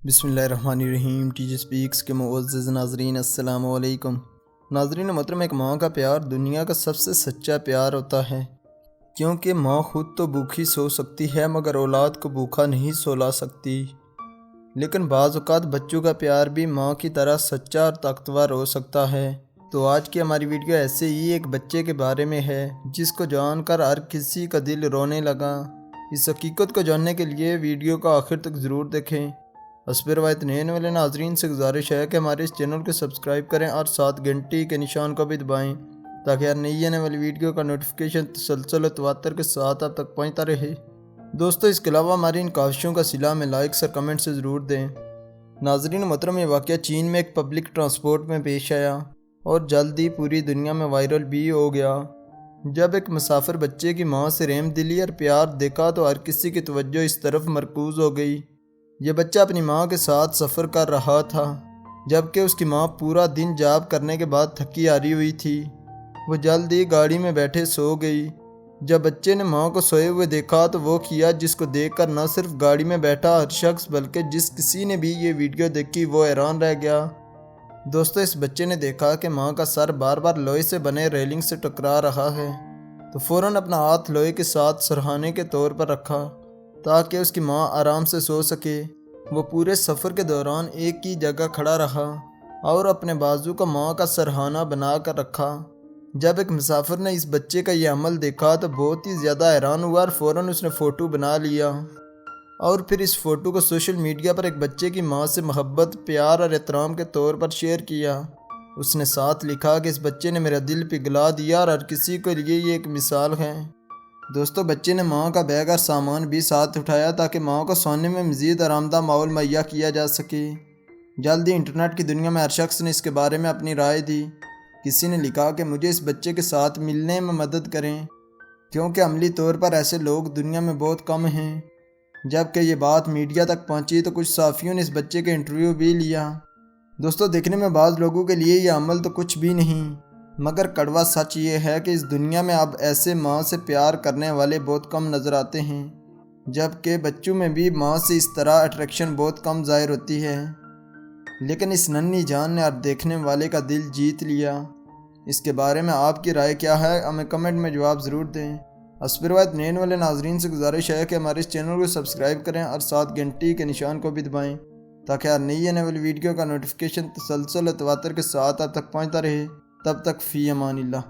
بسم اللہ الرحمن الرحیم۔ ٹی جی سپیکس کے معزز ناظرین السلام علیکم۔ ناظرین محترم، ایک ماں کا پیار دنیا کا سب سے سچا پیار ہوتا ہے، کیونکہ ماں خود تو بھوکی سو سکتی ہے مگر اولاد کو بھوکا نہیں سولا سکتی۔ لیکن بعض اوقات بچوں کا پیار بھی ماں کی طرح سچا اور طاقتور ہو سکتا ہے۔ تو آج کی ہماری ویڈیو ایسے ہی ایک بچے کے بارے میں ہے جس کو جان کر ہر کسی کا دل رونے لگا۔ اس حقیقت کو جاننے کے لیے ویڈیو کو آخر تک ضرور دیکھیں۔ حسب روایت نئے والے ناظرین سے گزارش ہے کہ ہمارے اس چینل کو سبسکرائب کریں اور ساتھ گھنٹی کے نشان کو بھی دبائیں تاکہ ہر نئی آنے والی ویڈیو کا نوٹیفیکیشن تسلسل و تواتر کے ساتھ آپ تک پہنچتا رہے۔ دوستو، اس کے علاوہ ہماری ان کاوشوں کا صلہ میں لائکس اور کمنٹ سے ضرور دیں۔ ناظرین محترم، یہ واقعہ چین میں ایک پبلک ٹرانسپورٹ میں پیش آیا اور جلد ہی پوری دنیا میں وائرل بھی ہو گیا۔ جب ایک مسافر بچے کی ماں سے رحم دلی اور پیار دیکھا تو ہر کسی کی توجہ اس طرف مرکوز ہو گئی۔ یہ بچہ اپنی ماں کے ساتھ سفر کر رہا تھا، جبکہ اس کی ماں پورا دن جاب کرنے کے بعد تھکی ہاری ہوئی تھی۔ وہ جلد ہی گاڑی میں بیٹھے سو گئی۔ جب بچے نے ماں کو سوئے ہوئے دیکھا تو وہ کیا جس کو دیکھ کر نہ صرف گاڑی میں بیٹھا ہر شخص بلکہ جس کسی نے بھی یہ ویڈیو دیکھی وہ حیران رہ گیا۔ دوستو، اس بچے نے دیکھا کہ ماں کا سر بار بار لوہے سے بنے ریلنگ سے ٹکرا رہا ہے، تو فوراً اپنا ہاتھ لوہے کے ساتھ سرہانے کے طور پر رکھا تاکہ اس کی ماں آرام سے سو سکے۔ وہ پورے سفر کے دوران ایک ہی جگہ کھڑا رہا اور اپنے بازو کو ماں کا سرہانہ بنا کر رکھا۔ جب ایک مسافر نے اس بچے کا یہ عمل دیکھا تو بہت ہی زیادہ حیران ہوا اور فوراً اس نے فوٹو بنا لیا اور پھر اس فوٹو کو سوشل میڈیا پر ایک بچے کی ماں سے محبت، پیار اور احترام کے طور پر شیئر کیا۔ اس نے ساتھ لکھا کہ اس بچے نے میرا دل پگھلا دیا اور ہر کسی کے لیے یہ ایک مثال ہے۔ دوستو، بچے نے ماں کا بیگ اور سامان بھی ساتھ اٹھایا تاکہ ماں کو سونے میں مزید آرام دہ ماحول مہیا کیا جا سکے۔ جلد ہی انٹرنیٹ کی دنیا میں ہر شخص نے اس کے بارے میں اپنی رائے دی۔ کسی نے لکھا کہ مجھے اس بچے کے ساتھ ملنے میں مدد کریں، کیونکہ عملی طور پر ایسے لوگ دنیا میں بہت کم ہیں۔ جبکہ یہ بات میڈیا تک پہنچی تو کچھ صحافیوں نے اس بچے کا انٹرویو بھی لیا۔ دوستو، دیکھنے میں بعض لوگوں کے لیے یہ عمل تو کچھ بھی نہیں، مگر کڑوا سچ یہ ہے کہ اس دنیا میں اب ایسے ماں سے پیار کرنے والے بہت کم نظر آتے ہیں، جبکہ بچوں میں بھی ماں سے اس طرح اٹریکشن بہت کم ظاہر ہوتی ہے۔ لیکن اس ننھی جان نے ہر دیکھنے والے کا دل جیت لیا۔ اس کے بارے میں آپ کی رائے کیا ہے؟ ہمیں کمنٹ میں جواب ضرور دیں۔ حسب روایت نین والے ناظرین سے گزارش ہے کہ ہمارے اس چینل کو سبسکرائب کریں اور ساتھ گھنٹی کے نشان کو بھی دبائیں تاکہ ہر نئی آنے والی ویڈیو کا نوٹیفیکیشن تسلسل و تواتر کے ساتھ آپ تک پہنچتا رہے۔ تب تک فی امان اللہ۔